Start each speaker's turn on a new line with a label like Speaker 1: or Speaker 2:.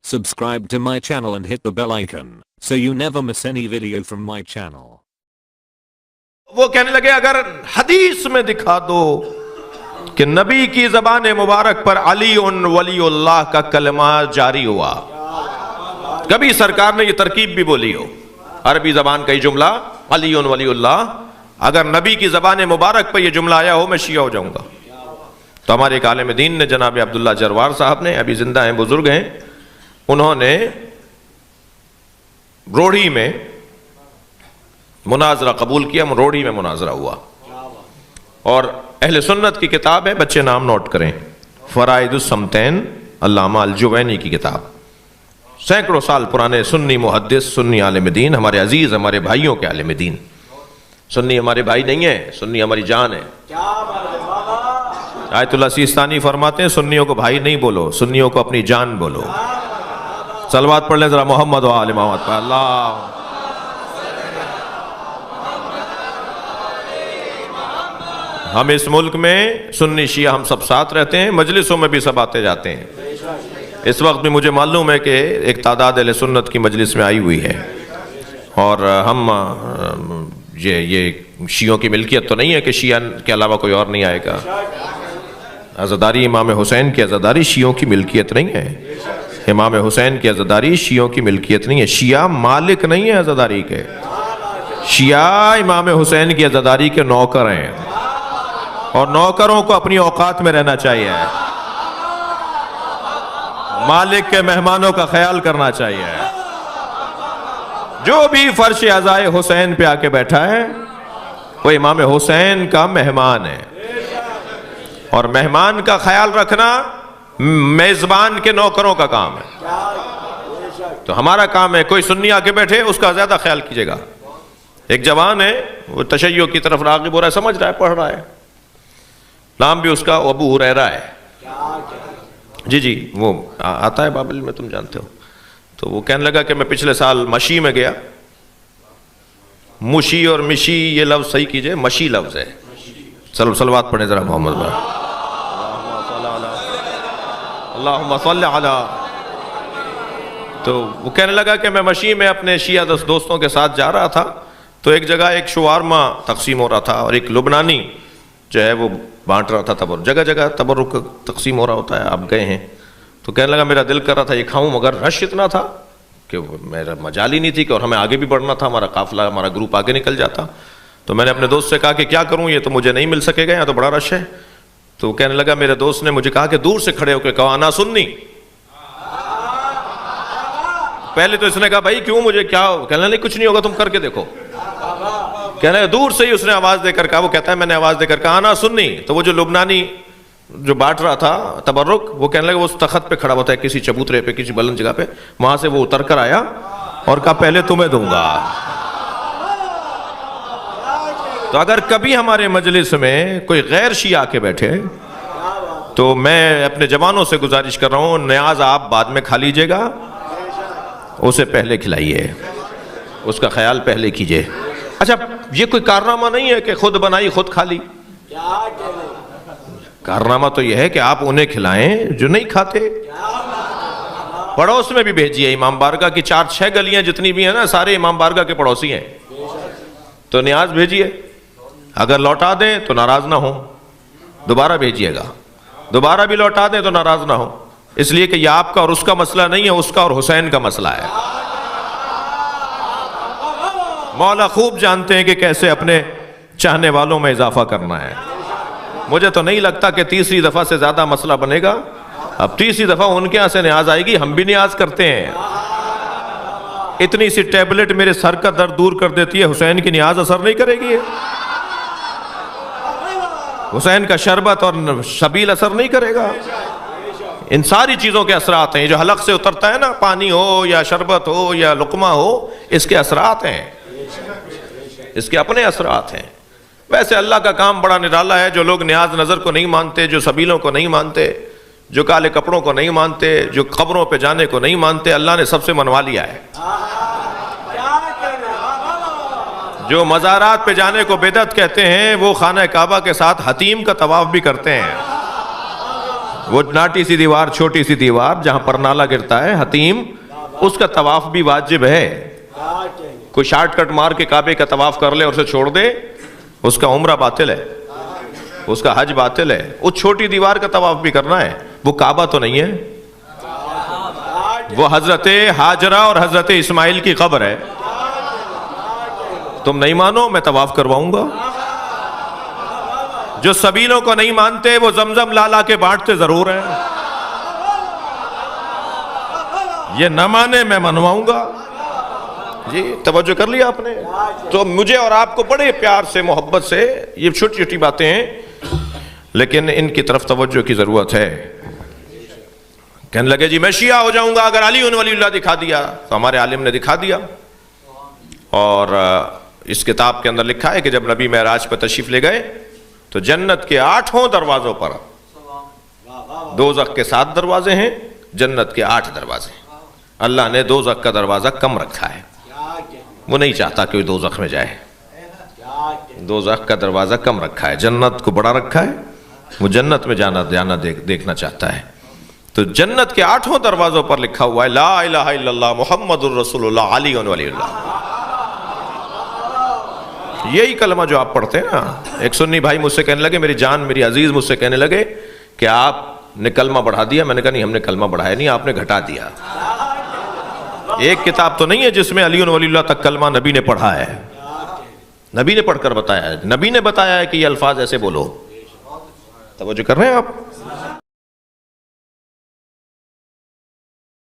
Speaker 1: Subscribe to my channel and hit the bell icon so you never miss any video from my channel.
Speaker 2: وہ کہنے لگے اگر حدیث میں دکھا دو کہ نبی کی زبان مبارک پر علی ولی اللہ کا کلمہ جاری ہوا، کبھی سرکار نے یہ ترکیب بھی بولی ہو، عربی زبان کا یہ جملہ علی ولی اللہ، اگر نبی کی زبان مبارک پر یہ جملہ آیا ہو میں شیعہ ہو جاؤں گا۔ تو ہمارے ایک عالم دین نے جناب عبداللہ جروار صاحب نے، ابھی زندہ ہیں، بزرگ ہیں، انہوں نے روڑی میں مناظرہ قبول کیا، روڑی میں مناظرہ ہوا، اور اہل سنت کی کتاب ہے، بچے نام نوٹ کریں، فرائض الصمتین، علامہ الجوینی کی کتاب، سینکڑوں سال پرانے سنی محدث، سنی عالم دین، ہمارے عزیز، ہمارے بھائیوں کے عالم دین۔ سنی ہمارے بھائی نہیں ہیں، سنی ہماری جان ہے۔ آیت اللہ سیستانی فرماتے ہیں سنیوں کو بھائی نہیں بولو، سنیوں کو اپنی جان بولو۔ صلوات پڑھ لیں ذرا محمد و آل محمد پر۔ اللہ ہم اس ملک میں سنی شیعہ ہم سب ساتھ رہتے ہیں، مجلسوں میں بھی سب آتے جاتے ہیں۔ اس وقت بھی مجھے معلوم ہے کہ ایک تعداد اہل سنت کی مجلس میں آئی ہوئی ہے، اور ہم یہ شیعوں کی ملکیت تو نہیں ہے کہ شیعہ کے علاوہ کوئی اور نہیں آئے گا۔ عزاداری امام حسین کی عزاداری شیعوں کی ملکیت نہیں ہے، امام حسین کی عزاداری شیعوں کی ملکیت نہیں ہے، شیعہ مالک نہیں ہے عزاداری کے، شیعہ امام حسین کی عزاداری کے نوکر ہیں، اور نوکروں کو اپنی اوقات میں رہنا چاہیے، مالک کے مہمانوں کا خیال کرنا چاہیے۔ جو بھی فرش عزائے حسین پہ آ کے بیٹھا ہے وہ امام حسین کا مہمان ہے، اور مہمان کا خیال رکھنا میزبان کے نوکروں کا کام ہے۔ تو ہمارا کام ہے کوئی سنی آ کے بیٹھے اس کا زیادہ خیال کیجئے گا۔ ایک جوان ہے، وہ تشیع کی طرف راغب ہو رہا ہے، سمجھ رہا ہے، پڑھ رہا ہے، نام بھی اس کا ابو ہریرہ ہے، جی وہ آتا ہے بابل میں، تم جانتے ہو۔ تو وہ کہنے لگا کہ میں پچھلے سال مشی میں گیا، مشی اور مشی یہ لفظ صحیح کیجئے، مشی لفظ ہے، صلوات پڑھیں ذرا محمد پر۔ اللہم صلی علی۔ تو وہ کہنے لگا کہ میں مشی میں اپنے شیعہ دوستوں کے ساتھ جا رہا تھا، تو ایک جگہ ایک شوارما تقسیم ہو رہا تھا، اور ایک لبنانی جو ہے وہ بانٹ رہا تھا تبرک، جگہ جگہ تبرک تقسیم ہو رہا ہوتا ہے، آپ گئے ہیں۔ تو کہنے لگا میرا دل کر رہا تھا یہ کھاؤں، مگر رش اتنا تھا کہ میرا مجال ہی نہیں تھی، کہ اور ہمیں آگے بھی بڑھنا تھا، ہمارا قافلہ، ہمارا گروپ آگے نکل جاتا۔ تو میں نے اپنے دوست سے کہا کہ کیا کروں، یہ تو مجھے نہیں مل سکے گا، یہاں تو بڑا رش ہے۔ تو کہنے لگا میرے دوست نے مجھے کہا کہ دور سے کھڑے ہو کے کہا انا سنی۔ پہلے تو اس نے کہا بھائی کیوں، مجھے کیا، کہنے نہیں کچھ نہیں ہوگا، تم کر کے دیکھو۔ کہنے لگا دور سے ہی اس نے آواز دے کر کہا، وہ کہتا ہے میں نے آواز دے کر کہا انا سنی۔ تو وہ جو لبنانی جو بانٹ رہا تھا تبرک، وہ کہنے لگا وہ اس تخت پہ کھڑا ہوتا ہے کسی چبوترے پہ، کسی بلند جگہ پہ، وہاں سے وہ اتر کر آیا اور کہا پہلے تمہیں دوں گا۔ تو اگر کبھی ہمارے مجلس میں کوئی غیر شیعہ آ کے بیٹھے تو میں اپنے جوانوں سے گزارش کر رہا ہوں، نیاز آپ بعد میں کھا لیجئے گا، اسے پہلے کھلائیے، اس کا خیال پہلے کیجئے۔ اچھا یہ کوئی کارنامہ نہیں ہے کہ خود بنائی خود کھا لی، کارنامہ تو یہ ہے کہ آپ انہیں کھلائیں جو نہیں کھاتے۔ پڑوس میں بھی بھیجیے، امام بارگاہ کی 4-6 گلیاں جتنی بھی ہیں نا، سارے امام بارگاہ کے پڑوسی ہیں، تو نیاز بھیجیے، اگر لوٹا دیں تو ناراض نہ ہوں، دوبارہ بھیجیے گا، دوبارہ بھی لوٹا دیں تو ناراض نہ ہوں، اس لیے کہ یہ آپ کا اور اس کا مسئلہ نہیں ہے، اس کا اور حسین کا مسئلہ ہے۔ مولا خوب جانتے ہیں کہ کیسے اپنے چاہنے والوں میں اضافہ کرنا ہے۔ مجھے تو نہیں لگتا کہ تیسری دفعہ سے زیادہ مسئلہ بنے گا، اب تیسری دفعہ ان کے یہاں سے نیاز آئے گی، ہم بھی نیاز کرتے ہیں۔ اتنی سی ٹیبلٹ میرے سر کا درد دور کر دیتی ہے، حسین کی نیاز اثر نہیں کرے گی، حسین کا شربت اور شبیل اثر نہیں کرے گا۔ ان ساری چیزوں کے اثرات ہیں، یہ جو حلق سے اترتا ہے نا، پانی ہو یا شربت ہو یا لقمہ ہو، اس کے اثرات ہیں، اس کے اپنے اثرات ہیں۔ ویسے اللہ کا کام بڑا نرالا ہے، جو لوگ نیاز نظر کو نہیں مانتے، جو سبیلوں کو نہیں مانتے، جو کالے کپڑوں کو نہیں مانتے، جو قبروں پہ جانے کو نہیں مانتے، اللہ نے سب سے منوا لیا ہے۔ جو مزارات پہ جانے کو بدعت کہتے ہیں، وہ خانہ کعبہ کے ساتھ حتیم کا طواف بھی کرتے ہیں۔ وہ ناٹی سی دیوار، چھوٹی سی دیوار جہاں پر نالا گرتا ہے حتیم، اس کا طواف بھی واجب ہے. کوئی شارٹ کٹ مار کے کعبے کا طواف کر لے اور اسے چھوڑ دے، اس کا عمرہ باطل ہے، اس کا حج باطل ہے. اس چھوٹی دیوار کا طواف بھی کرنا ہے. وہ کعبہ تو نہیں ہے، وہ حضرت ہاجرہ اور حضرت اسماعیل کی قبر ہے. تم نہیں مانو، میں طواف کرواؤں گا. جو سبیلوں کو نہیں مانتے وہ زمزم لالا کے بانٹتے ضرور ہیں. یہ نہ مانے میں منواؤں گا. جی توجہ کر لیا آپ نے؟ تو مجھے اور آپ کو بڑے پیار سے، محبت سے، یہ چھوٹی چھوٹی باتیں ہیں لیکن ان کی طرف توجہ کی ضرورت ہے. کہنے لگے جی میں شیعہ ہو جاؤں گا اگر علی ولی اللہ دکھا دیا. تو ہمارے عالم نے دکھا دیا، اور اس کتاب کے اندر لکھا ہے کہ جب نبی معراج پہ تشریف لے گئے تو جنت کے 8 دروازوں پر، دوزخ کے 7 دروازے ہیں، جنت کے 8 دروازے ہیں. اللہ نے دوزخ کا دروازہ کم رکھا ہے، وہ نہیں چاہتا کہ کوئی دوزخ میں جائے. دوزخ کا دروازہ کم رکھا ہے، جنت کو بڑا رکھا ہے. وہ جنت میں جانا دیکھنا چاہتا ہے. تو جنت کے 8 دروازوں پر لکھا ہوا ہے لا الہ الا اللہ محمد الرسول اللہ علی ولی اللہ. یہی کلمہ جو آپ پڑھتے ہیں نا. ایک سنی بھائی مجھ سے کہنے لگے، میری جان میری عزیز مجھ سے کہنے لگے کہ آپ نے کلمہ بڑھا دیا. میں نے کہا نہیں، ہم نے کلمہ بڑھایا نہیں، آپ نے گھٹا دیا. ایک کتاب تو نہیں ہے جس میں علی ولی اللہ تک کلمہ نبی نے پڑھا ہے. نبی نے پڑھ کر بتایا ہے، نبی نے بتایا ہے کہ یہ الفاظ ایسے بولو. توجہ کر رہے ہیں آپ؟